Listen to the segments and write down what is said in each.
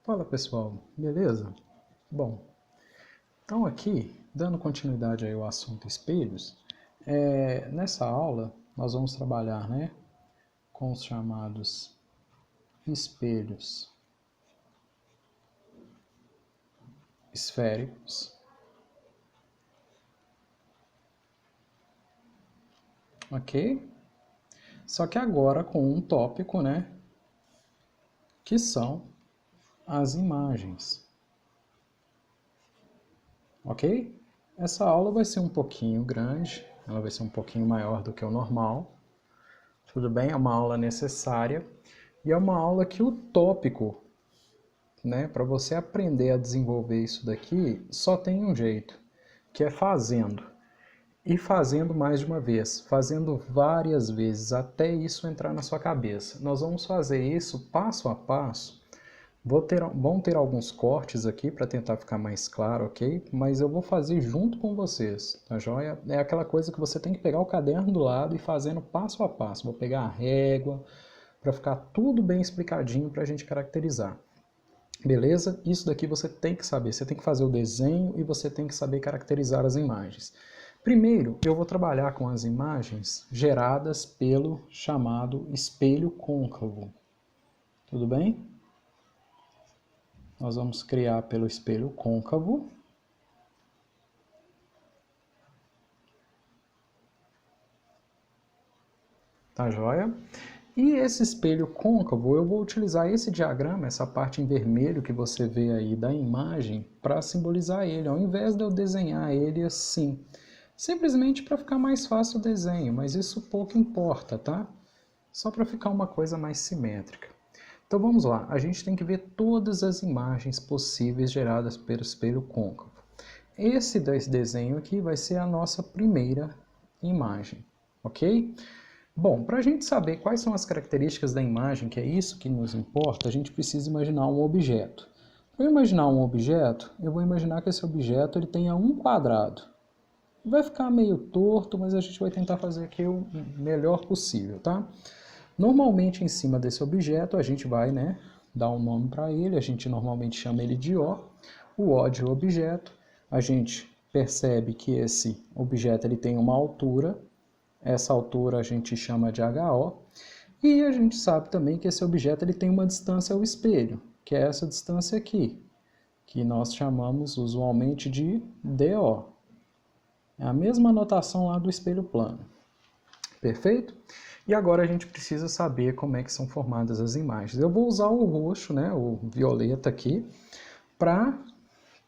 Fala pessoal, beleza? Bom, então aqui, dando continuidade aí ao assunto espelhos, nessa aula nós vamos trabalhar, com os chamados espelhos esféricos, ok? Só que agora com um tópico, que são as imagens. Ok? Essa aula vai ser um pouquinho grande, ela vai ser um pouquinho maior do que o normal. Tudo bem? É uma aula necessária e é uma aula que o tópico, para você aprender a desenvolver isso daqui, só tem um jeito, que é fazendo. E fazendo mais de uma vez, fazendo várias vezes, até isso entrar na sua cabeça. Nós vamos fazer isso passo a passo. Vão ter alguns cortes aqui para tentar ficar mais claro, ok? Mas eu vou fazer junto com vocês, tá joia? É aquela coisa que você tem que pegar o caderno do lado e fazendo passo a passo. Vou pegar a régua para ficar tudo bem explicadinho para a gente caracterizar. Beleza? Isso daqui você tem que saber. Você tem que fazer o desenho e você tem que saber caracterizar as imagens. Primeiro, eu vou trabalhar com as imagens geradas pelo chamado espelho côncavo. Tudo bem? Nós vamos criar pelo espelho côncavo. Tá joia? E esse espelho côncavo, eu vou utilizar esse diagrama, essa parte em vermelho que você vê aí da imagem, para simbolizar ele, ao invés de eu desenhar ele assim. Simplesmente para ficar mais fácil o desenho, mas isso pouco importa, tá? Só para ficar uma coisa mais simétrica. Então vamos lá, a gente tem que ver todas as imagens possíveis geradas pelo espelho côncavo. Esse desenho aqui vai ser a nossa primeira imagem, ok? Bom, para a gente saber quais são as características da imagem, que é isso que nos importa, a gente precisa imaginar um objeto. Para eu imaginar um objeto, eu vou imaginar que esse objeto ele tenha um quadrado. Vai ficar meio torto, mas a gente vai tentar fazer aqui o melhor possível, tá? Normalmente, em cima desse objeto, a gente vai, dar um nome para ele, a gente normalmente chama ele de O. O O de objeto, a gente percebe que esse objeto ele tem uma altura, essa altura a gente chama de HO, e a gente sabe também que esse objeto ele tem uma distância ao espelho, que é essa distância aqui, que nós chamamos usualmente de DO. É a mesma notação lá do espelho plano. Perfeito? E agora a gente precisa saber como é que são formadas as imagens. Eu vou usar o roxo, o violeta aqui, para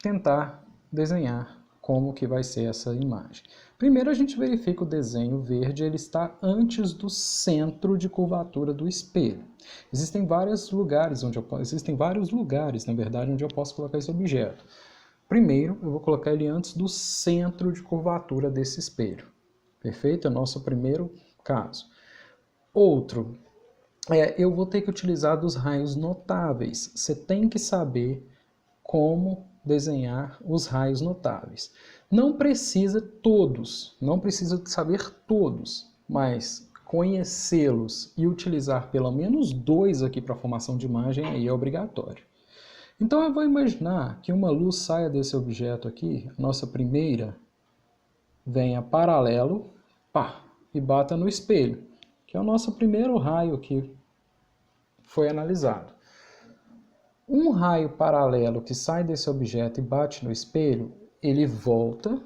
tentar desenhar como que vai ser essa imagem. Primeiro a gente verifica o desenho verde, ele está antes do centro de curvatura do espelho. Existem vários lugares, na verdade, onde eu posso colocar esse objeto. Primeiro, eu vou colocar ele antes do centro de curvatura desse espelho. Perfeito? É o nosso primeiro caso. Outro, eu vou ter que utilizar dos raios notáveis. Você tem que saber como desenhar os raios notáveis. Não precisa todos, não precisa saber todos, mas conhecê-los e utilizar pelo menos 2 aqui para a formação de imagem aí é obrigatório. Então eu vou imaginar que uma luz saia desse objeto aqui, a nossa primeira, venha paralelo, e bata no espelho, que é o nosso primeiro raio que foi analisado. Um raio paralelo que sai desse objeto e bate no espelho, ele volta,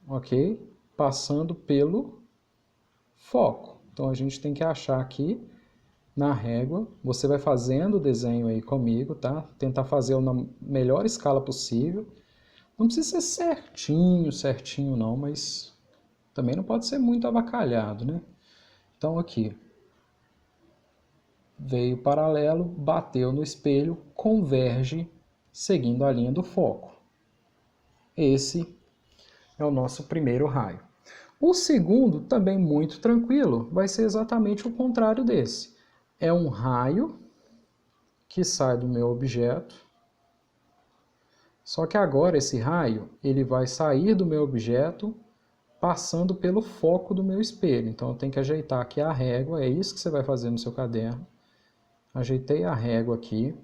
ok? Passando pelo foco. Então a gente tem que achar aqui na régua, você vai fazendo o desenho aí comigo, tá? Tentar fazer na melhor escala possível. Não precisa ser certinho não, mas também não pode ser muito avacalhado, Então aqui, veio paralelo, bateu no espelho, converge seguindo a linha do foco. Esse é o nosso primeiro raio. O segundo, também muito tranquilo, vai ser exatamente o contrário desse. É um raio que sai do meu objeto, só que agora esse raio ele vai sair do meu objeto passando pelo foco do meu espelho. Então eu tenho que ajeitar aqui a régua, é isso que você vai fazer no seu caderno. Ajeitei a régua aqui.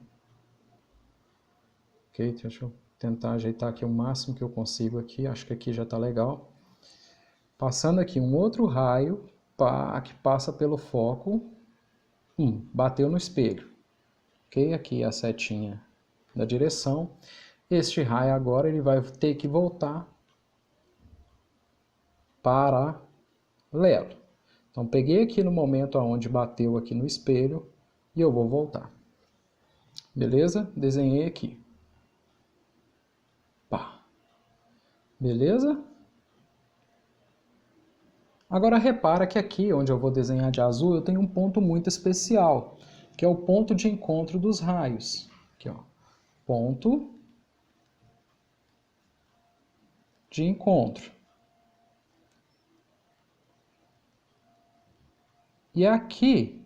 Ok, deixa eu tentar ajeitar aqui o máximo que eu consigo aqui. Acho que aqui já está legal. Passando aqui um outro raio que passa pelo foco. Bateu no espelho. Ok, aqui a setinha da direção. Este raio agora ele vai ter que voltar paralelo. Então peguei aqui no momento onde bateu aqui no espelho e eu vou voltar. Beleza? Desenhei aqui. Pá. Beleza? Agora repara que aqui onde eu vou desenhar de azul eu tenho um ponto muito especial, que é o ponto de encontro dos raios. Aqui, ó. Ponto de encontro. E é aqui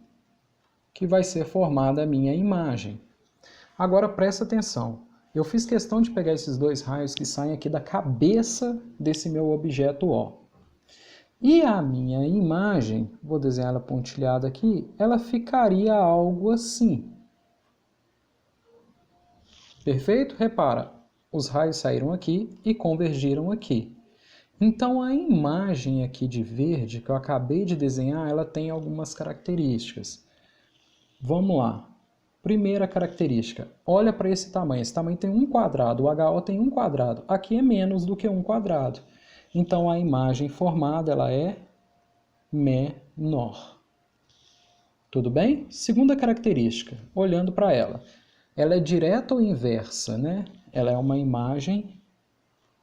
que vai ser formada a minha imagem. Agora presta atenção. Eu fiz questão de pegar esses dois raios que saem aqui da cabeça desse meu objeto O. E a minha imagem, vou desenhar ela pontilhada aqui, ela ficaria algo assim. Perfeito? Repara, os raios saíram aqui e convergiram aqui. Então a imagem aqui de verde que eu acabei de desenhar, ela tem algumas características. Vamos lá. Primeira característica, olha para esse tamanho tem um quadrado, o HO tem um quadrado, aqui é menos do que um quadrado. Então a imagem formada ela é menor. Tudo bem? Segunda característica, olhando para ela é direta ou inversa, né? Ela é uma imagem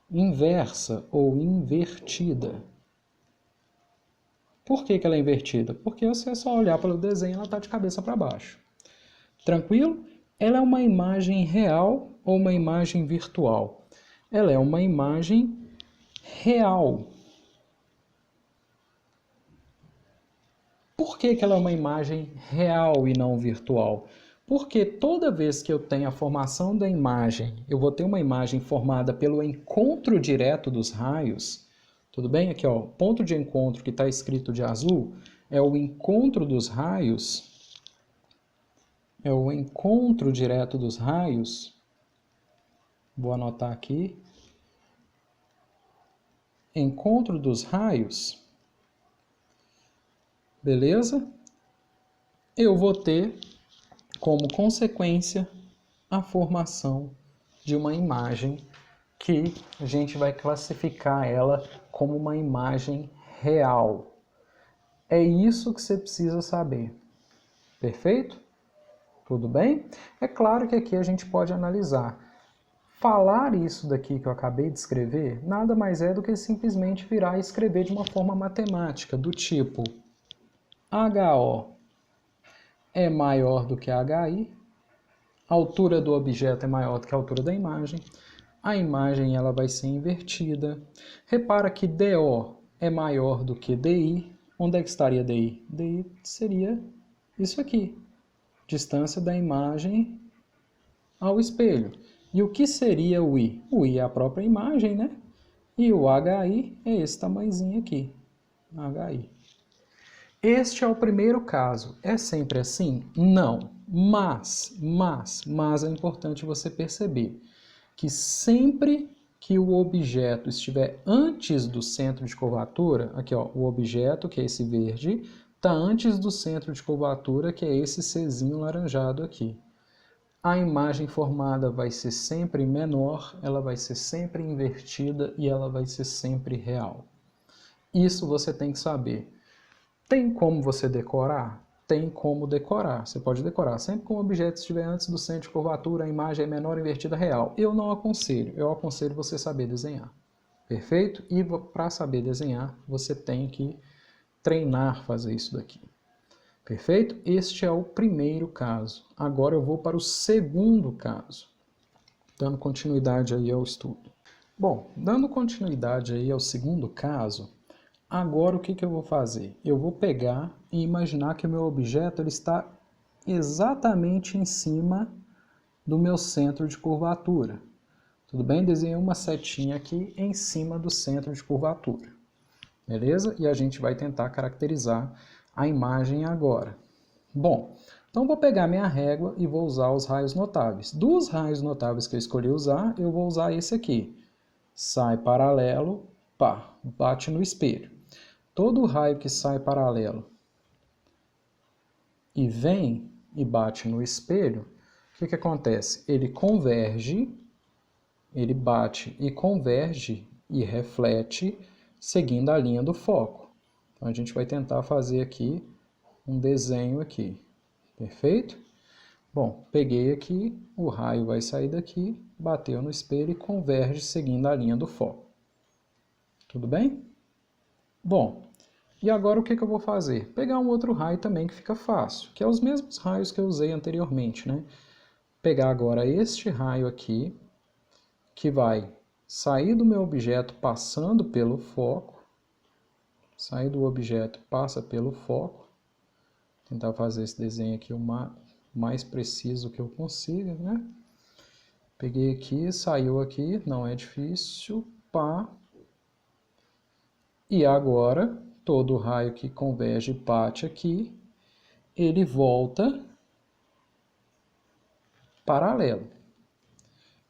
inversa ou invertida. Por que ela é invertida? Porque você é só olhar para o desenho, ela está de cabeça para baixo. Tranquilo? Ela é uma imagem real ou uma imagem virtual? Ela é uma imagem real. Por que ela é uma imagem real e não virtual? Porque toda vez que eu tenho a formação da imagem, eu vou ter uma imagem formada pelo encontro direto dos raios. Tudo bem? Aqui, ó, ponto de encontro que está escrito de azul é o encontro dos raios. É o encontro direto dos raios. Vou anotar aqui. Encontro dos raios. Beleza? Eu vou ter como consequência a formação de uma imagem que a gente vai classificar ela como uma imagem real. É isso que você precisa saber. Perfeito? Tudo bem? É claro que aqui a gente pode analisar. Falar isso daqui que eu acabei de escrever nada mais é do que simplesmente virar e escrever de uma forma matemática, do tipo HO é maior do que HI, a altura do objeto é maior do que a altura da imagem, a imagem ela vai ser invertida. Repara que DO é maior do que DI. Onde é que estaria DI? DI seria isso aqui, distância da imagem ao espelho. E o que seria o I? O I é a própria imagem, né? E o HI é esse tamanhozinho aqui, HI. Este é o primeiro caso. É sempre assim? Não. Mas é importante você perceber que sempre que o objeto estiver antes do centro de curvatura, aqui ó, o objeto, que é esse verde, está antes do centro de curvatura, que é esse Czinho laranjado aqui. A imagem formada vai ser sempre menor, ela vai ser sempre invertida e ela vai ser sempre real. Isso você tem que saber. Tem como você decorar? Tem como decorar. Você pode decorar. Sempre que um objeto estiver antes do centro de curvatura, a imagem é menor, invertida, real. Eu não aconselho. Eu aconselho você saber desenhar. Perfeito? E para saber desenhar, você tem que treinar fazer isso daqui. Perfeito? Este é o primeiro caso. Agora eu vou para o segundo caso, dando continuidade aí ao estudo. Bom, dando continuidade aí ao segundo caso, agora o que eu vou fazer? Eu vou pegar e imaginar que o meu objeto ele está exatamente em cima do meu centro de curvatura. Tudo bem? Desenhei uma setinha aqui em cima do centro de curvatura. Beleza? E a gente vai tentar caracterizar a imagem agora. Bom, Então, vou pegar minha régua e vou usar os raios notáveis. Dos raios notáveis que eu escolhi usar, eu vou usar esse aqui. Sai paralelo, pá, bate no espelho. Todo raio que sai paralelo e vem e bate no espelho, o que acontece? Ele converge, ele bate e converge e reflete seguindo a linha do foco. Então, a gente vai tentar fazer aqui um desenho aqui. Perfeito? Bom, peguei aqui, o raio vai sair daqui, bateu no espelho e converge seguindo a linha do foco. Tudo bem? Bom, e agora o que eu vou fazer? Pegar um outro raio também que fica fácil, que é os mesmos raios que eu usei anteriormente, né? Pegar agora este raio aqui, que vai sair do meu objeto passando pelo foco, sair do objeto, passa pelo foco, tentar fazer esse desenho aqui o mais preciso que eu consiga, né? Peguei aqui, saiu aqui, não é difícil, pá. E agora, todo raio que converge e bate aqui, ele volta paralelo.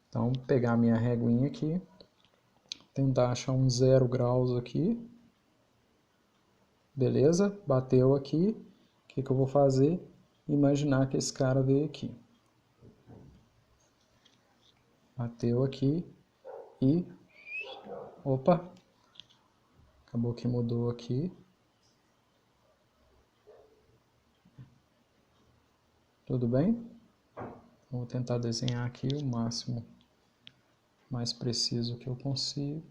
Então, vou pegar minha reguinha aqui, tentar achar um 0 graus aqui. Beleza? Bateu aqui. O que eu vou fazer? Imaginar que esse cara veio aqui. Bateu aqui e... Opa! Acabou que mudou aqui. Tudo bem? Vou tentar desenhar aqui o máximo mais preciso que eu consigo.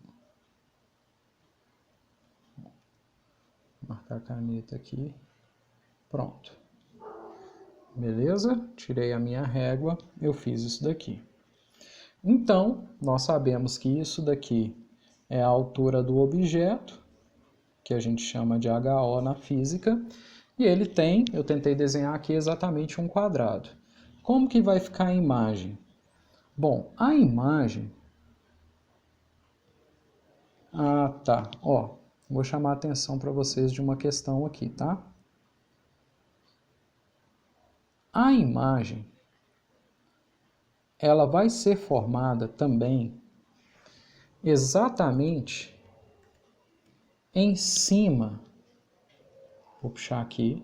Marcar a caneta aqui. Pronto. Beleza? Tirei a minha régua, eu fiz isso daqui. Então, nós sabemos que isso daqui é a altura do objeto, que a gente chama de HO na física, e ele tem, eu tentei desenhar aqui exatamente um quadrado. Como que vai ficar a imagem? Bom, a imagem... Ah, tá. Ó, vou chamar a atenção para vocês de uma questão aqui, tá? A imagem, ela vai ser formada também exatamente em cima, vou puxar aqui,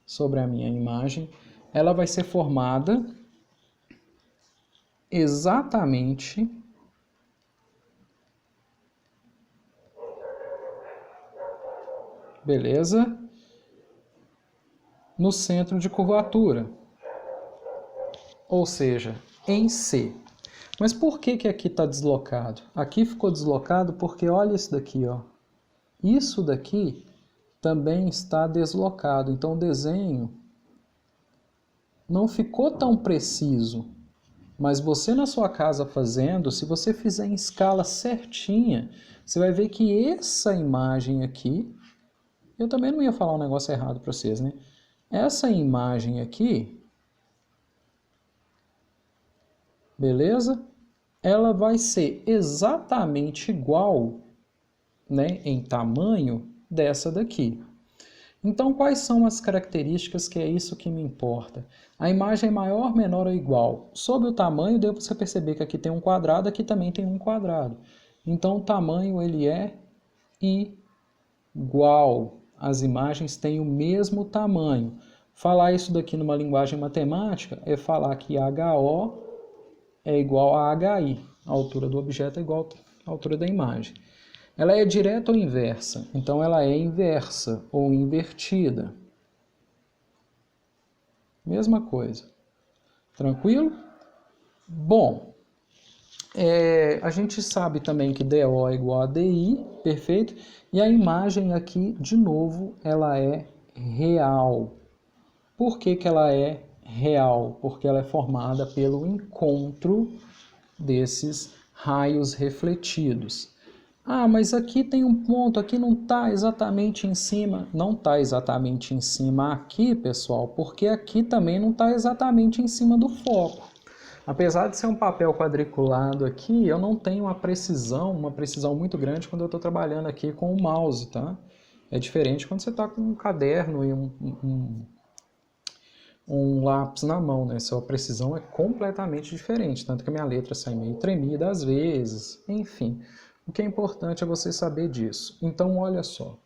sobre a minha imagem, ela vai ser formada exatamente beleza? No centro de curvatura, ou seja, em C. Mas por que aqui está deslocado? Aqui ficou deslocado porque olha isso daqui, ó. Isso daqui também está deslocado, então o desenho não ficou tão preciso. Mas você na sua casa fazendo, se você fizer em escala certinha, você vai ver que essa imagem aqui, eu também não ia falar um negócio errado para vocês, né? Essa imagem aqui, beleza? Ela vai ser exatamente igual, né, em tamanho dessa daqui. Então, quais são as características que é isso que me importa? A imagem é maior, menor ou igual? Sobre o tamanho, deu para você perceber que aqui tem um quadrado, aqui também tem um quadrado. Então, o tamanho ele é igual. As imagens têm o mesmo tamanho. Falar isso daqui numa linguagem matemática é falar que HO é igual a HI. A altura do objeto é igual à altura da imagem. Ela é direta ou inversa? Então, ela é inversa ou invertida. Mesma coisa. Tranquilo? Bom, a gente sabe também que DO é igual a DI, perfeito? E a imagem aqui, de novo, ela é real. Por que ela é real? Porque ela é formada pelo encontro desses raios refletidos. Ah, mas aqui tem um ponto, aqui não está exatamente em cima. Não está exatamente em cima aqui, pessoal, porque aqui também não está exatamente em cima do foco. Apesar de ser um papel quadriculado aqui, eu não tenho uma precisão muito grande quando eu estou trabalhando aqui com o mouse, tá? É diferente quando você está com um caderno e um lápis na mão, né? Sua precisão é completamente diferente, tanto que a minha letra sai meio tremida às vezes, enfim. O que é importante é você saber disso. Então, olha só,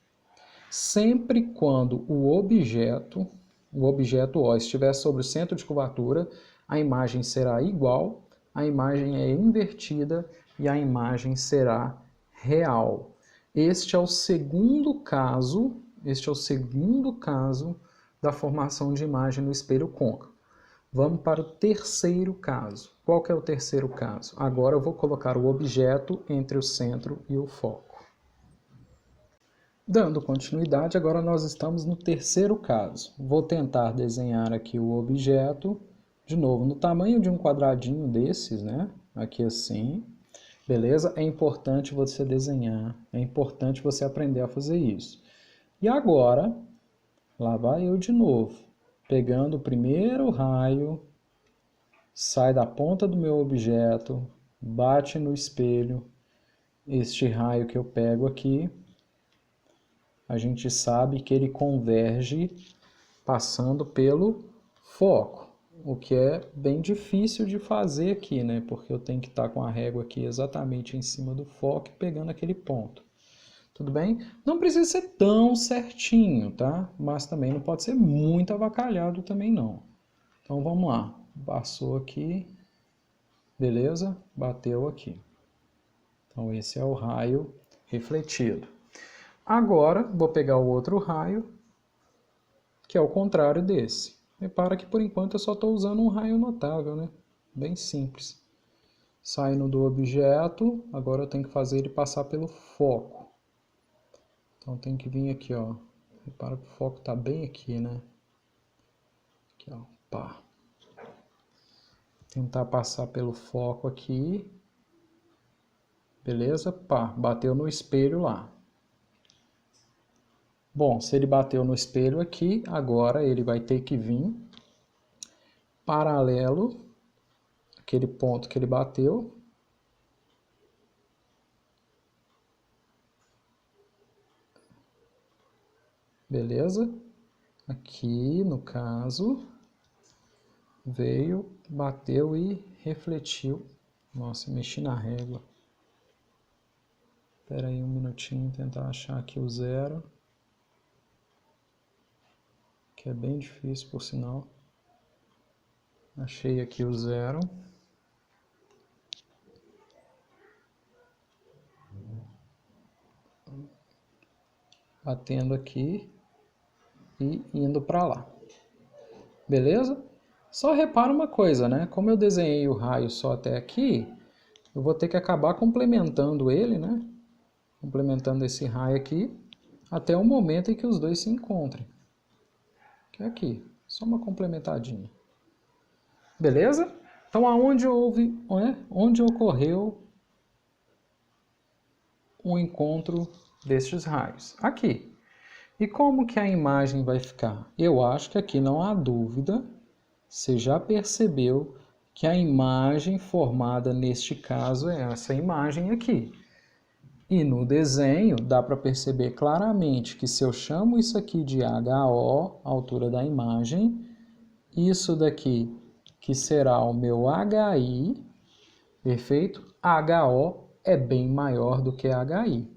sempre quando o objeto O estiver sobre o centro de curvatura, a imagem será igual, a imagem é invertida e a imagem será real. Este é o segundo caso da formação de imagem no espelho côncavo. Vamos para o terceiro caso. Qual que é o terceiro caso? Agora eu vou colocar o objeto entre o centro e o foco. Dando continuidade, agora nós estamos no terceiro caso. Vou tentar desenhar aqui o objeto, de novo, no tamanho de um quadradinho desses, né? Aqui assim. Beleza? É importante você desenhar, é importante você aprender a fazer isso. E agora, lá vai eu de novo, pegando o primeiro raio, sai da ponta do meu objeto, bate no espelho, este raio que eu pego aqui, a gente sabe que ele converge passando pelo foco, o que é bem difícil de fazer aqui, né? Porque eu tenho que estar com a régua aqui exatamente em cima do foco e pegando aquele ponto. Tudo bem? Não precisa ser tão certinho, tá? Mas também não pode ser muito avacalhado também não. Então vamos lá. Passou aqui, beleza? Bateu aqui. Então esse é o raio refletido. Agora vou pegar o outro raio, que é o contrário desse. Repara que por enquanto eu só estou usando um raio notável, né? Bem simples. Saindo do objeto, agora eu tenho que fazer ele passar pelo foco. Então tem que vir aqui, ó. Repara que o foco está bem aqui, né? Aqui, ó. Pá. Tentar passar pelo foco aqui. Beleza? Pá. Bateu no espelho lá. Bom, se ele bateu no espelho aqui, agora ele vai ter que vir paralelo àquele ponto que ele bateu. Beleza? Aqui, no caso, veio, bateu e refletiu. Nossa, mexi na régua. Espera aí um minutinho, tentar achar aqui o zero. Que é bem difícil, por sinal. Achei aqui o zero. Batendo aqui e indo para lá. Beleza? Só repara uma coisa, né? Como eu desenhei o raio só até aqui, eu vou ter que acabar complementando ele, né? Complementando esse raio aqui, até o momento em que os dois se encontrem. Que é aqui, só uma complementadinha. Beleza? Então, onde ocorreu o encontro destes raios? Aqui. E como que a imagem vai ficar? Eu acho que aqui não há dúvida, você já percebeu que a imagem formada neste caso é essa imagem aqui. E no desenho dá para perceber claramente que se eu chamo isso aqui de HO, altura da imagem, isso daqui que será o meu HI, perfeito? HO é bem maior do que HI.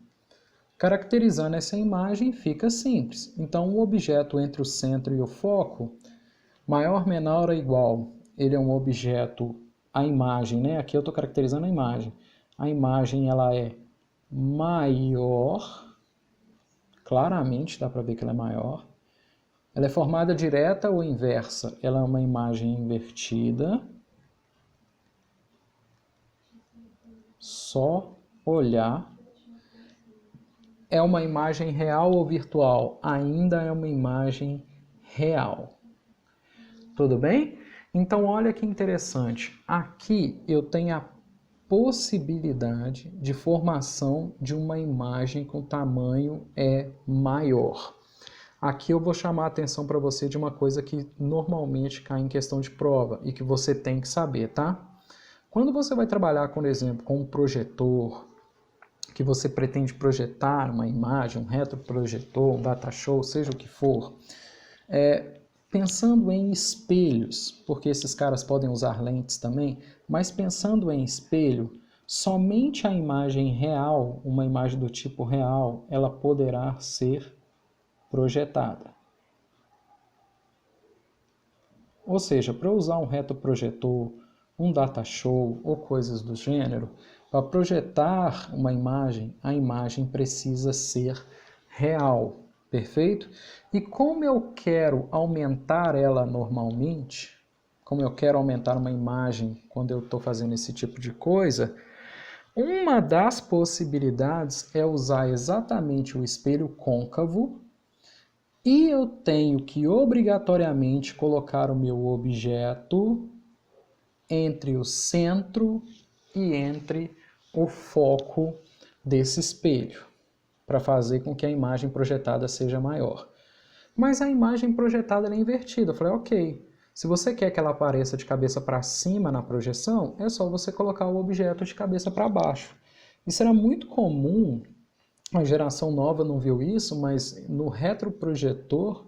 Caracterizando essa imagem fica simples. Então o objeto entre o centro e o foco, maior, menor ou igual, ele é um objeto, a imagem, né? Aqui eu estou caracterizando a imagem. A imagem ela é maior, claramente dá para ver que ela é maior. Ela é formada direta ou inversa? Ela é uma imagem invertida. Só olhar. É uma imagem real ou virtual? Ainda é uma imagem real. Tudo bem? Então olha que interessante. Aqui eu tenho a possibilidade de formação de uma imagem com tamanho maior. Aqui eu vou chamar a atenção para você de uma coisa que normalmente cai em questão de prova e que você tem que saber, tá? Quando você vai trabalhar, por exemplo, com um projetor, que você pretende projetar uma imagem, um retroprojetor, um datashow, seja o que for, Pensando em espelhos, porque esses caras podem usar lentes também, mas pensando em espelho, somente a imagem real, uma imagem do tipo real, ela poderá ser projetada. Ou seja, para usar um retroprojetor, um datashow ou coisas do gênero, para projetar uma imagem, a imagem precisa ser real, perfeito? E como eu quero aumentar ela normalmente, como eu quero aumentar uma imagem quando eu estou fazendo esse tipo de coisa, uma das possibilidades é usar exatamente o espelho côncavo e eu tenho que obrigatoriamente colocar o meu objeto entre o centro e entre o foco desse espelho, para fazer com que a imagem projetada seja maior. Mas a imagem projetada é invertida. Eu falei, ok, se você quer que ela apareça de cabeça para cima na projeção, é só você colocar o objeto de cabeça para baixo. Isso era muito comum, a geração nova não viu isso, mas no retroprojetor,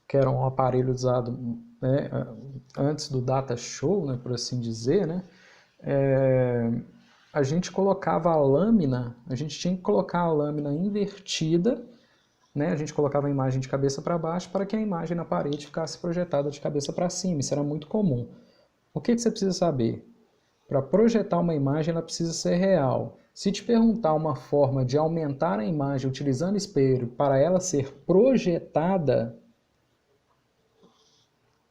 que era um aparelho usado, né, antes do datashow, né, por assim dizer, né, a gente colocava a lâmina, a gente tinha que colocar a lâmina invertida, né, a gente colocava a imagem de cabeça para baixo para que a imagem na parede ficasse projetada de cabeça para cima. Isso era muito comum. O que você precisa saber? Para projetar uma imagem, ela precisa ser real. Se te perguntar uma forma de aumentar a imagem utilizando espelho para ela ser projetada,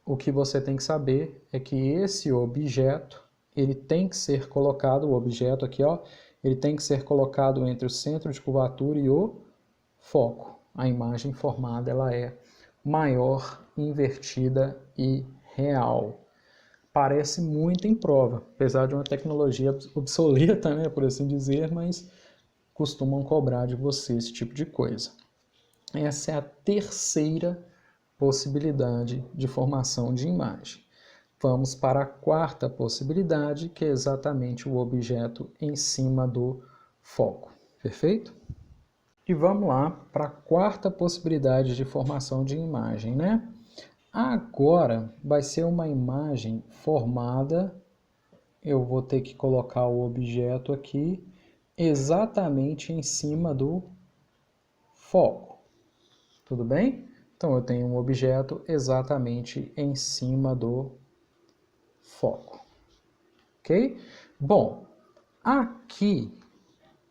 o que você tem que saber é que esse objeto, ele tem que ser colocado, o objeto aqui, ó, ele tem que ser colocado entre o centro de curvatura e o foco. A imagem formada, ela é maior, invertida e real. Parece muito em prova, apesar de uma tecnologia obsoleta, né, por assim dizer, mas costumam cobrar de você esse tipo de coisa. Essa é a terceira possibilidade de formação de imagem. Vamos para a quarta possibilidade, que é exatamente o objeto em cima do foco. Perfeito? E vamos lá para a quarta possibilidade de formação de imagem, né? Agora vai ser uma imagem formada, eu vou ter que colocar o objeto aqui exatamente em cima do foco. Tudo bem? Então eu tenho um objeto exatamente em cima do foco. Ok? Bom, aqui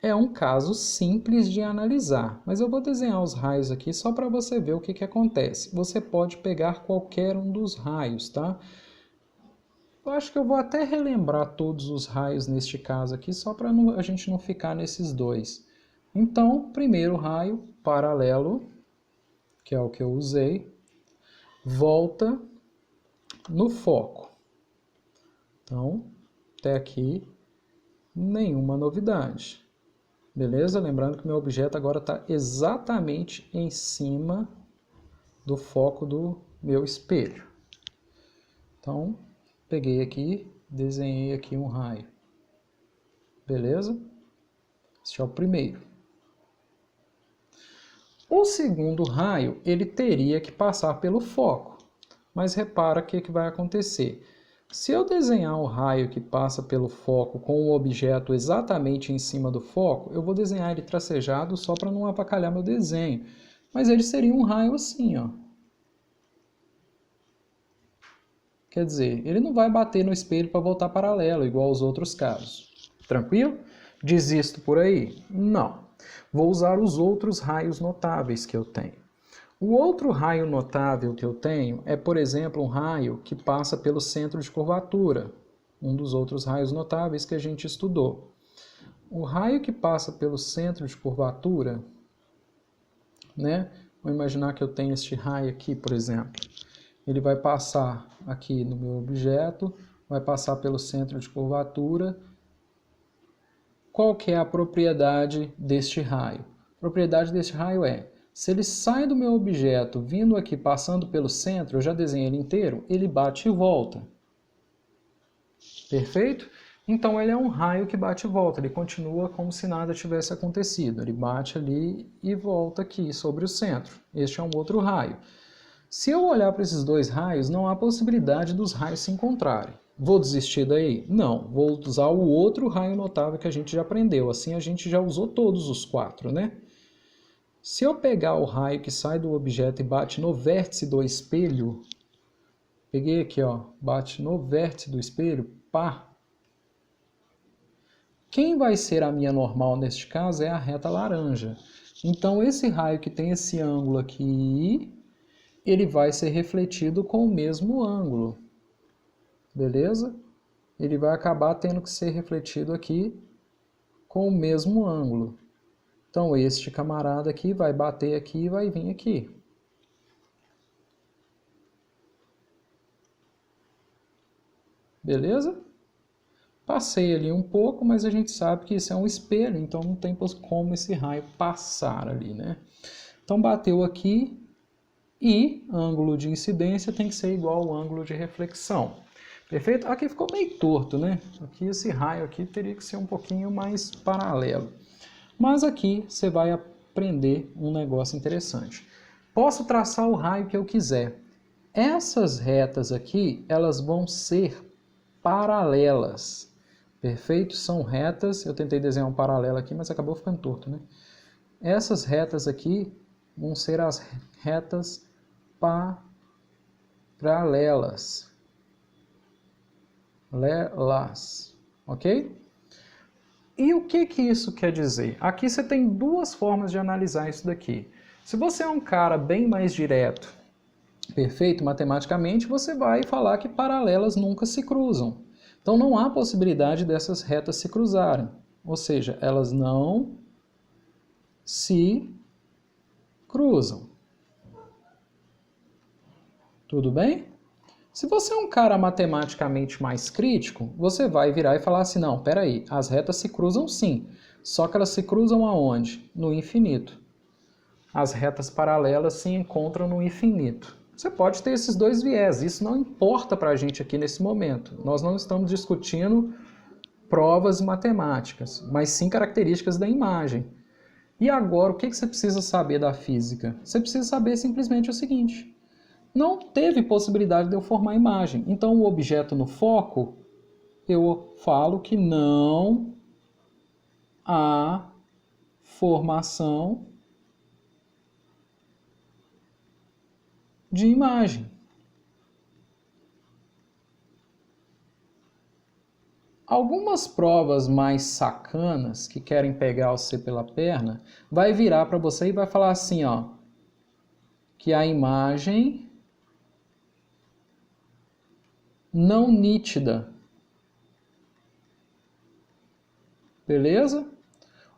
é um caso simples de analisar, mas eu vou desenhar os raios aqui só para você ver o que acontece. Você pode pegar qualquer um dos raios, tá? Eu acho que eu vou até relembrar todos os raios neste caso aqui, só para a gente não ficar nesses dois. Então, primeiro raio, paralelo, que é o que eu usei, volta no foco. Então, até aqui, nenhuma novidade. Beleza? Lembrando que meu objeto agora está exatamente em cima do foco do meu espelho. Então, peguei aqui, desenhei aqui um raio. Beleza? Este é o primeiro. O segundo raio, ele teria que passar pelo foco. Mas repara o que vai acontecer. Se eu desenhar um raio que passa pelo foco com o objeto exatamente em cima do foco, eu vou desenhar ele tracejado só para não avacalhar meu desenho. Mas ele seria um raio assim, ó. Quer dizer, ele não vai bater no espelho para voltar paralelo, igual aos outros casos. Tranquilo? Desisto por aí? Não. Vou usar os outros raios notáveis que eu tenho. O outro raio notável que eu tenho é, por exemplo, um raio que passa pelo centro de curvatura, um dos outros raios notáveis que a gente estudou. O raio que passa pelo centro de curvatura, né? Vou imaginar que eu tenho este raio aqui, por exemplo. Ele vai passar aqui no meu objeto, vai passar pelo centro de curvatura. Qual que é a propriedade deste raio? A propriedade deste raio é, se ele sai do meu objeto vindo aqui passando pelo centro, eu já desenhei ele inteiro, ele bate e volta. Perfeito? Então ele é um raio que bate e volta, ele continua como se nada tivesse acontecido. Ele bate ali e volta aqui sobre o centro. Este é um outro raio. Se eu olhar para esses dois raios, não há possibilidade dos raios se encontrarem. Vou desistir daí? Não, vou usar o outro raio notável que a gente já aprendeu. Assim a gente já usou todos os 4, né? Se eu pegar o raio que sai do objeto e bate no vértice do espelho, peguei aqui, ó, bate no vértice do espelho, pá. Quem vai ser a minha normal neste caso é a reta laranja. Então esse raio que tem esse ângulo aqui, ele vai ser refletido com o mesmo ângulo. Beleza? Ele vai acabar tendo que ser refletido aqui com o mesmo ângulo. Então este camarada aqui vai bater aqui e vai vir aqui. Beleza? Passei ali um pouco, mas a gente sabe que isso é um espelho, então não tem como esse raio passar ali, né? Então bateu aqui e ângulo de incidência tem que ser igual ao ângulo de reflexão. Perfeito? Aqui ficou meio torto, né? Aqui esse raio aqui teria que ser um pouquinho mais paralelo. Mas aqui você vai aprender um negócio interessante. Posso traçar o raio que eu quiser. Essas retas aqui, elas vão ser paralelas. Perfeito? São retas. Eu tentei desenhar um paralelo aqui, mas acabou ficando torto, né? Essas retas aqui vão ser as retas paralelas. Ok? E o que isso quer dizer? Aqui você tem duas formas de analisar isso daqui. Se você é um cara bem mais direto, perfeito, matematicamente, você vai falar que paralelas nunca se cruzam. Então não há possibilidade dessas retas se cruzarem. Ou seja, elas não se cruzam. Tudo bem? Se você é um cara matematicamente mais crítico, você vai virar e falar assim, não, peraí, as retas se cruzam sim, só que elas se cruzam aonde? No infinito. As retas paralelas se encontram no infinito. Você pode ter esses dois viés, isso não importa para a gente aqui nesse momento. Nós não estamos discutindo provas matemáticas, mas sim características da imagem. E agora, o que você precisa saber da física? Você precisa saber simplesmente o seguinte: não teve possibilidade de eu formar a imagem. Então, o objeto no foco, eu falo que não há formação de imagem. Algumas provas mais sacanas, que querem pegar você pela perna, vai virar para você e vai falar assim, ó, que a imagem não nítida. Beleza?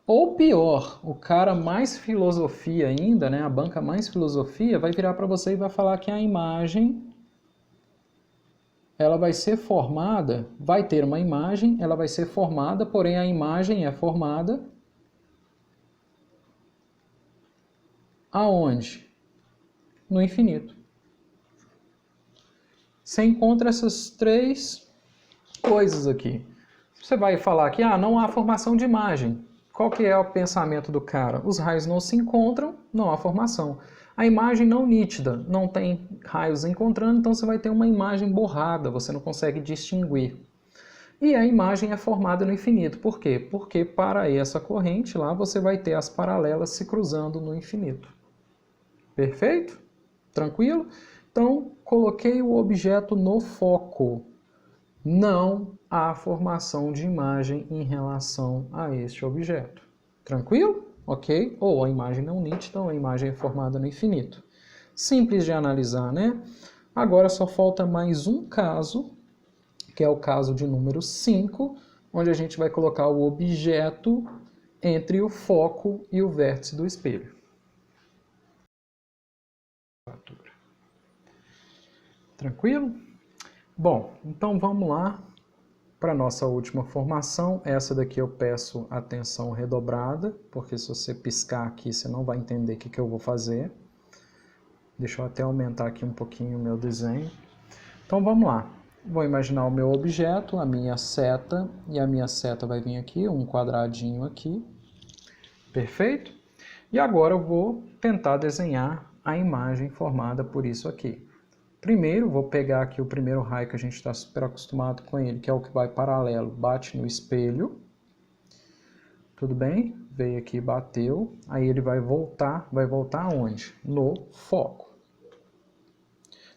Ou pior, o cara mais filosofia ainda, né, a banca mais filosofia, vai virar para você e vai falar que a imagem ela vai ser formada, vai ter uma imagem, ela vai ser formada, porém a imagem é formada aonde? No infinito. Você encontra essas três coisas aqui. Você vai falar que não há formação de imagem. Qual que é o pensamento do cara? Os raios não se encontram, não há formação. A imagem não nítida, não tem raios encontrando, então você vai ter uma imagem borrada, você não consegue distinguir. E a imagem é formada no infinito. Por quê? Porque para essa corrente lá você vai ter as paralelas se cruzando no infinito. Perfeito? Tranquilo? Então, coloquei o objeto no foco. Não há formação de imagem em relação a este objeto. Tranquilo? Ok? Ou a imagem não nítida, ou a imagem é formada no infinito. Simples de analisar, né? Agora só falta mais um caso, que é o caso de número 5, onde a gente vai colocar o objeto entre o foco e o vértice do espelho. Tranquilo? Bom, então vamos lá para a nossa última formação. Essa daqui eu peço atenção redobrada, porque se você piscar aqui você não vai entender o que eu vou fazer. Deixa eu até aumentar aqui um pouquinho o meu desenho. Então vamos lá. Vou imaginar o meu objeto, a minha seta, e a minha seta vai vir aqui, um quadradinho aqui. Perfeito? E agora eu vou tentar desenhar a imagem formada por isso aqui. Primeiro, vou pegar aqui o primeiro raio que a gente está super acostumado com ele, que é o que vai paralelo, bate no espelho. Tudo bem? Veio aqui, bateu, aí ele vai voltar aonde? No foco.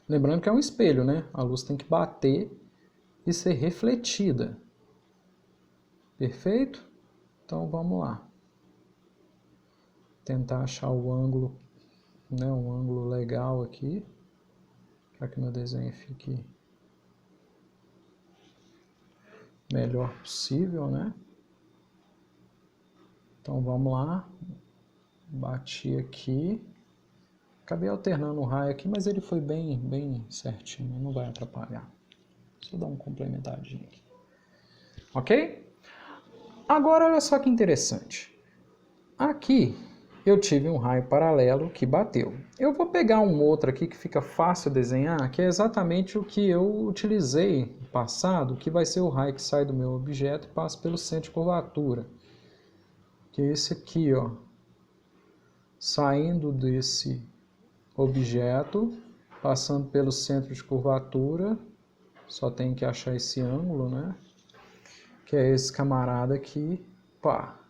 Lembrando que é um espelho, né? A luz tem que bater e ser refletida. Perfeito? Então vamos lá. Tentar achar o ângulo, né? Um ângulo legal aqui, para que meu desenho fique melhor possível, né? Então vamos lá. Bati aqui. Acabei alternando o raio aqui, mas ele foi bem certinho, não vai atrapalhar. Deixa eu dar um complementadinho aqui. Ok? Agora olha só que interessante. Aqui eu tive um raio paralelo que bateu. Eu vou pegar um outro aqui que fica fácil desenhar, que é exatamente o que eu utilizei no passado, que vai ser o raio que sai do meu objeto e passa pelo centro de curvatura. Que é esse aqui, ó. Saindo desse objeto, passando pelo centro de curvatura, só tem que achar esse ângulo, né? Que é esse camarada aqui, pá.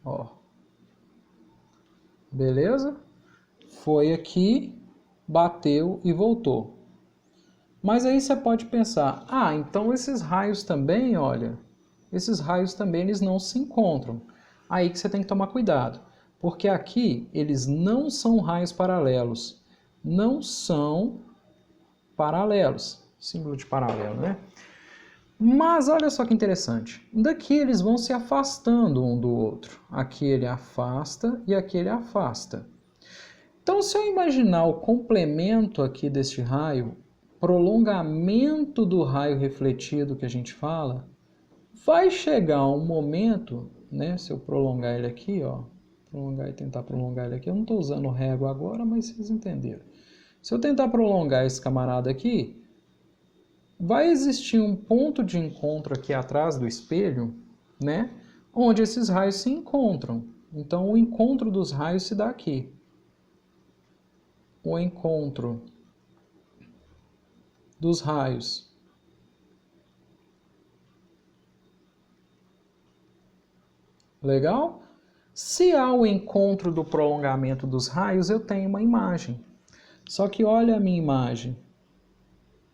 Ó. Beleza? Foi aqui, bateu e voltou. Mas aí você pode pensar, ah, então esses raios também, olha, esses raios também eles não se encontram. Aí que você tem que tomar cuidado, porque aqui eles não são raios paralelos, não são paralelos, símbolo de paralelo, né? Mas olha só que interessante, daqui eles vão se afastando um do outro. Aqui ele afasta e aqui ele afasta. Então, se eu imaginar o complemento aqui deste raio, prolongamento do raio refletido que a gente fala, vai chegar um momento, né? Se eu prolongar ele aqui, ó, prolongar e tentar prolongar ele aqui, eu não estou usando régua agora, mas vocês entenderam. Se eu tentar prolongar esse camarada aqui, vai existir um ponto de encontro aqui atrás do espelho, né? Onde esses raios se encontram. Então, o encontro dos raios se dá aqui. O encontro dos raios. Legal? Se há o encontro do prolongamento dos raios, eu tenho uma imagem. Só que olha a minha imagem.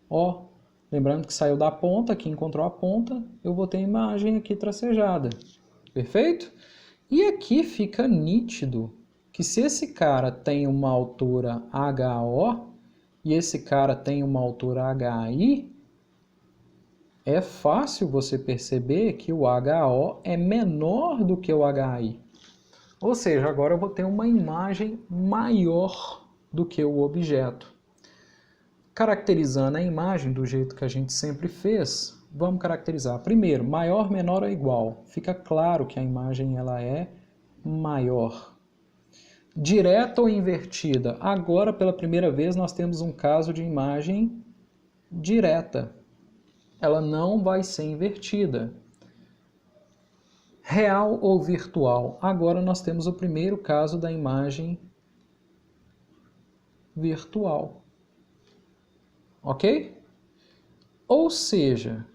Ó, lembrando que saiu da ponta, que encontrou a ponta, eu vou ter a imagem aqui tracejada. Perfeito? E aqui fica nítido que se esse cara tem uma altura HO e esse cara tem uma altura HI, é fácil você perceber que o HO é menor do que o HI. Ou seja, agora eu vou ter uma imagem maior do que o objeto. Caracterizando a imagem do jeito que a gente sempre fez, vamos caracterizar. Primeiro, maior, menor ou igual. Fica claro que a imagem ela é maior. Direta ou invertida? Agora, pela primeira vez, nós temos um caso de imagem direta. Ela não vai ser invertida. Real ou virtual? Agora nós temos o primeiro caso da imagem virtual. Ok? Ou seja,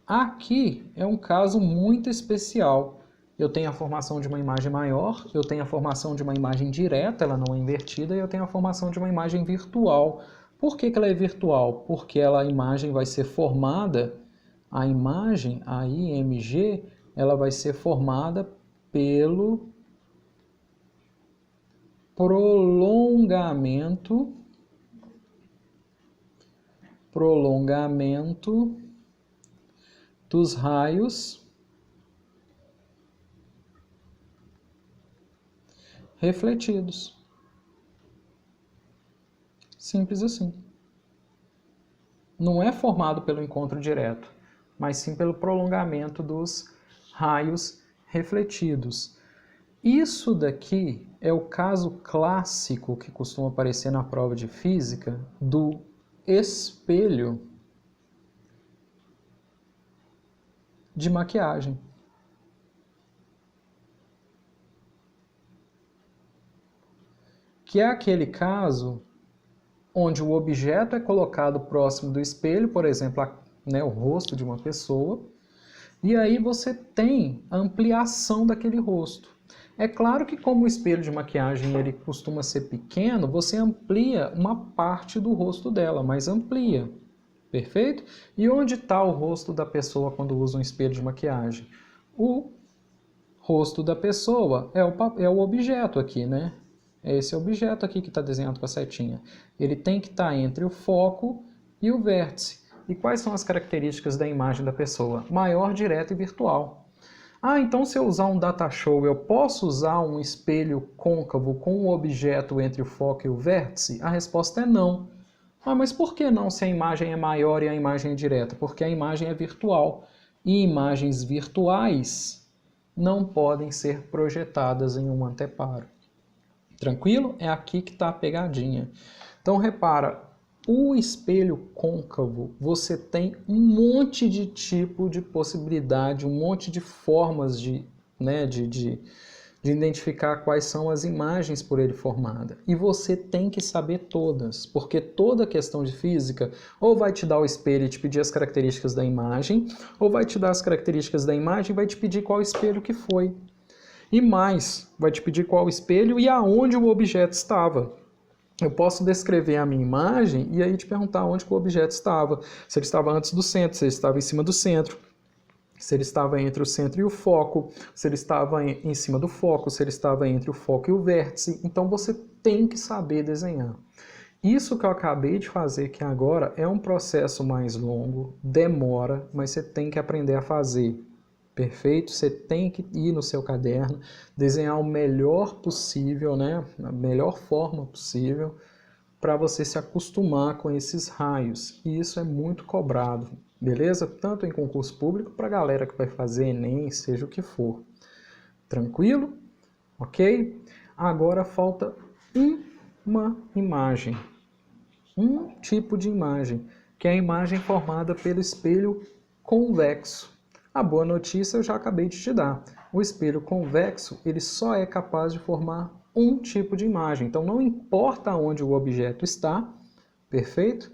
aqui é um caso muito especial. Eu tenho a formação de uma imagem maior, eu tenho a formação de uma imagem direta, ela não é invertida, e eu tenho a formação de uma imagem virtual. Por que ela é virtual? Porque a imagem vai ser formada, a imagem, a IMG, ela vai ser formada pelo prolongamento dos raios refletidos. Simples assim. Não é formado pelo encontro direto, mas sim pelo prolongamento dos raios refletidos. Isso daqui é o caso clássico que costuma aparecer na prova de física do espelho de maquiagem. que é aquele caso onde o objeto é colocado próximo do espelho, por exemplo, o rosto de uma pessoa, e aí você tem a ampliação daquele rosto. É claro que como o espelho de maquiagem ele costuma ser pequeno, você amplia uma parte do rosto dela, mas amplia, perfeito? E onde está o rosto da pessoa quando usa um espelho de maquiagem? O rosto da pessoa é o objeto aqui, né? É esse objeto aqui que está desenhado com a setinha. Ele tem que estar entre o foco e o vértice. E quais são as características da imagem da pessoa? Maior, direto e virtual. Ah, então se eu usar um data show, eu posso usar um espelho côncavo com o objeto entre o foco e o vértice? A resposta é não. Ah, mas por que não se a imagem é maior e a imagem é direta? Porque a imagem é virtual. E imagens virtuais não podem ser projetadas em um anteparo. Tranquilo? É aqui que está a pegadinha. Então repara, o espelho côncavo, você tem um monte de tipo de possibilidade, um monte de formas de identificar quais são as imagens por ele formadas. E você tem que saber todas, porque toda questão de física ou vai te dar o espelho e te pedir as características da imagem, ou vai te dar as características da imagem e vai te pedir qual espelho que foi. E mais, vai te pedir qual espelho e aonde o objeto estava. Eu posso descrever a minha imagem e aí te perguntar onde o objeto estava. Se ele estava antes do centro, se ele estava em cima do centro, se ele estava entre o centro e o foco, se ele estava em cima do foco, se ele estava entre o foco e o vértice. Então você tem que saber desenhar. Isso que eu acabei de fazer aqui agora é um processo mais longo, demora, mas você tem que aprender a fazer. Perfeito? Você tem que ir no seu caderno, desenhar o melhor possível, né? A melhor forma possível para você se acostumar com esses raios. E isso é muito cobrado, beleza? Tanto em concurso público para a galera que vai fazer Enem, seja o que for. Tranquilo? Ok? Agora falta uma imagem. Um tipo de imagem, que é a imagem formada pelo espelho convexo. A boa notícia eu já acabei de te dar. O espelho convexo ele só é capaz de formar um tipo de imagem. Então não importa onde o objeto está, perfeito?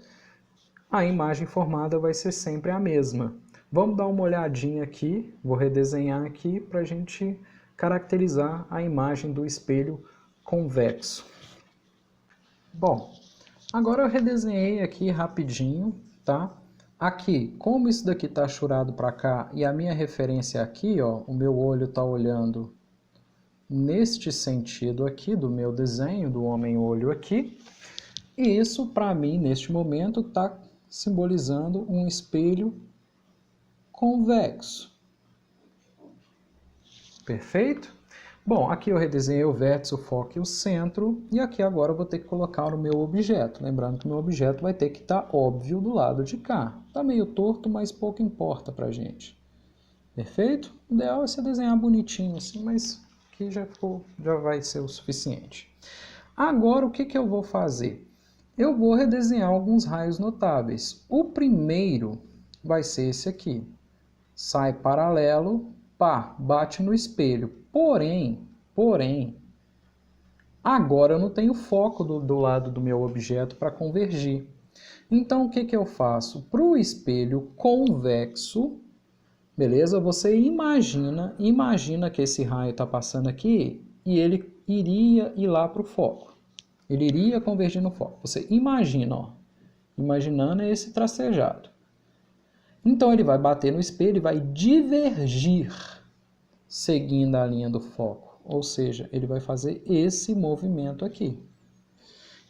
A imagem formada vai ser sempre a mesma. Vamos dar uma olhadinha aqui, vou redesenhar aqui para a gente caracterizar a imagem do espelho convexo. Bom, agora eu redesenhei aqui rapidinho, tá? Aqui, como isso daqui está achurado para cá e a minha referência aqui, ó, o meu olho está olhando neste sentido aqui do meu desenho, do homem-olho aqui, e isso para mim, neste momento, está simbolizando um espelho convexo. Perfeito? Bom, aqui eu redesenhei o vértice, o foco e o centro, e aqui agora eu vou ter que colocar o meu objeto. Lembrando que o meu objeto vai ter que estar óbvio do lado de cá. Está meio torto, mas pouco importa pra gente. Perfeito? O ideal é você desenhar bonitinho assim, mas aqui já vai ser o suficiente. Agora o que eu vou fazer? Eu vou redesenhar alguns raios notáveis. O primeiro vai ser esse aqui. Sai paralelo, pá, bate no espelho. Porém, agora eu não tenho foco do lado do meu objeto para convergir. Então, o que eu faço? Para o espelho convexo, beleza? Você imagina que esse raio está passando aqui e ele iria ir lá para o foco. Ele iria convergir no foco. Você imagina, ó. Imaginando esse tracejado. Então, ele vai bater no espelho e vai divergir seguindo a linha do foco, ou seja, ele vai fazer esse movimento aqui.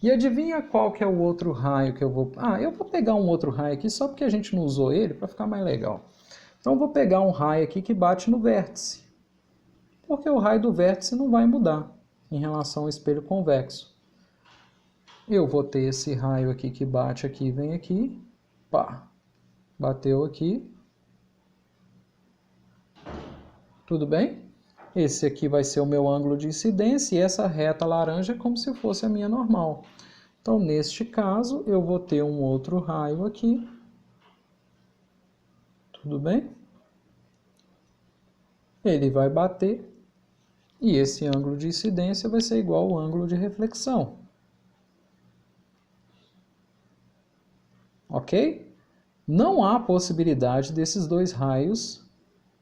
E adivinha qual que é o outro raio que eu vou... eu vou pegar um outro raio aqui só porque a gente não usou ele para ficar mais legal. Então eu vou pegar um raio aqui que bate no vértice, porque o raio do vértice não vai mudar em relação ao espelho convexo. Eu vou ter esse raio aqui que bate aqui, vem aqui, pá, bateu aqui. Tudo bem? Esse aqui vai ser o meu ângulo de incidência e essa reta laranja é como se fosse a minha normal. Então, neste caso, eu vou ter um outro raio aqui. Tudo bem? Ele vai bater E esse ângulo de incidência vai ser igual ao ângulo de reflexão. Ok? Não há possibilidade desses dois raios,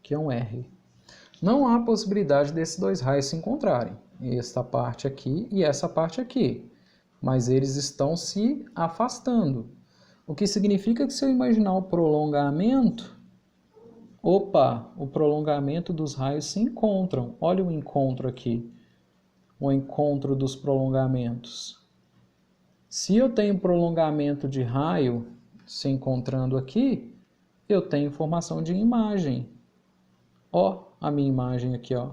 que é um R. Não há possibilidade desses dois raios se encontrarem. Esta parte aqui e essa parte aqui. Mas eles estão se afastando. O que significa que se eu imaginar o prolongamento, o prolongamento dos raios se encontram. Olha o encontro aqui. O encontro dos prolongamentos. Se eu tenho prolongamento de raio se encontrando aqui, eu tenho formação de imagem. Ó, a minha imagem aqui, ó.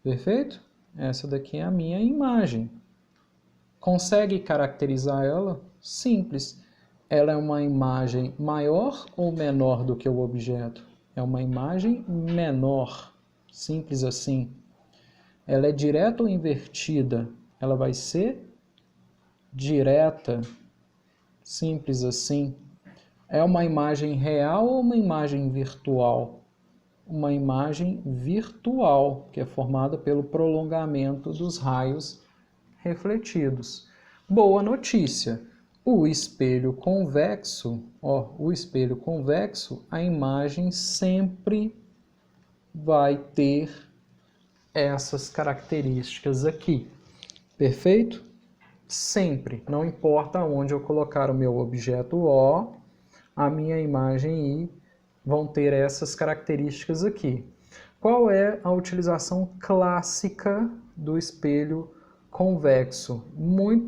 Perfeito? Essa daqui é a minha imagem. Consegue caracterizar ela? Simples. Ela é uma imagem maior ou menor do que o objeto? É uma imagem menor. Simples assim. Ela é direta ou invertida? Ela vai ser direta. Simples assim. É uma imagem real ou uma imagem virtual? Uma imagem virtual, que é formada pelo prolongamento dos raios refletidos. Boa notícia! O espelho convexo, a imagem sempre vai ter essas características aqui. Perfeito? Sempre, não importa onde eu colocar o meu objeto O, a minha imagem I vão ter essas características aqui. Qual é a utilização clássica do espelho convexo?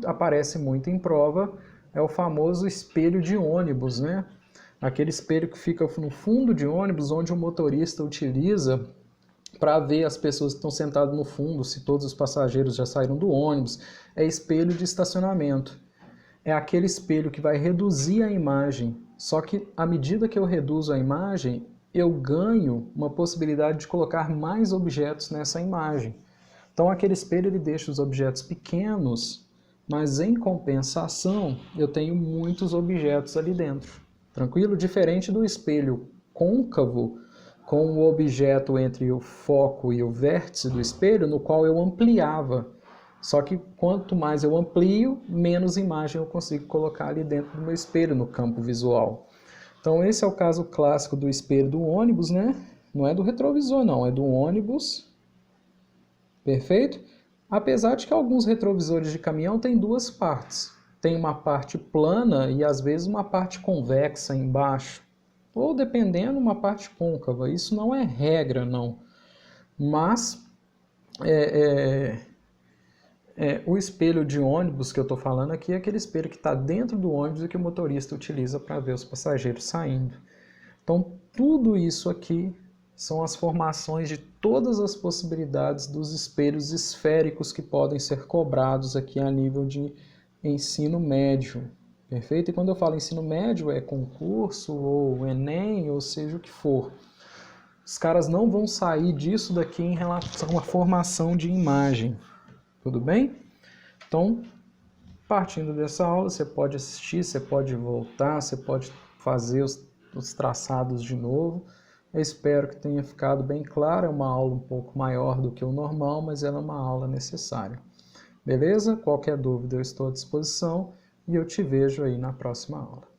Aparece muito em prova, é o famoso espelho de ônibus, né? Aquele espelho que fica no fundo de ônibus, onde o motorista utiliza para ver as pessoas que estão sentadas no fundo, se todos os passageiros já saíram do ônibus. É espelho de estacionamento. É aquele espelho que vai reduzir a imagem. Só que à medida que eu reduzo a imagem, eu ganho uma possibilidade de colocar mais objetos nessa imagem. Então aquele espelho ele deixa os objetos pequenos, mas em compensação eu tenho muitos objetos ali dentro. Tranquilo? Diferente do espelho côncavo, com o objeto entre o foco e o vértice do espelho, no qual eu ampliava. Só que quanto mais eu amplio, menos imagem eu consigo colocar ali dentro do meu espelho, no campo visual. Então esse é o caso clássico do espelho do ônibus, né? Não é do retrovisor não, é do ônibus. Perfeito? Apesar de que alguns retrovisores de caminhão têm duas partes. Tem uma parte plana e às vezes uma parte convexa embaixo. Ou dependendo, uma parte côncava. Isso não é regra, não. Mas o espelho de ônibus que eu estou falando aqui é aquele espelho que está dentro do ônibus e que o motorista utiliza para ver os passageiros saindo. Então, tudo isso aqui são as formações de todas as possibilidades dos espelhos esféricos que podem ser cobrados aqui a nível de ensino médio. Perfeito? E quando eu falo ensino médio, é concurso, ou Enem, ou seja o que for. Os caras não vão sair disso daqui em relação à formação de imagem. Tudo bem? Então, partindo dessa aula, você pode assistir, você pode voltar, você pode fazer os traçados de novo. Eu espero que tenha ficado bem claro. É uma aula um pouco maior do que o normal, mas ela é uma aula necessária. Beleza? Qualquer dúvida eu estou à disposição e eu te vejo aí na próxima aula.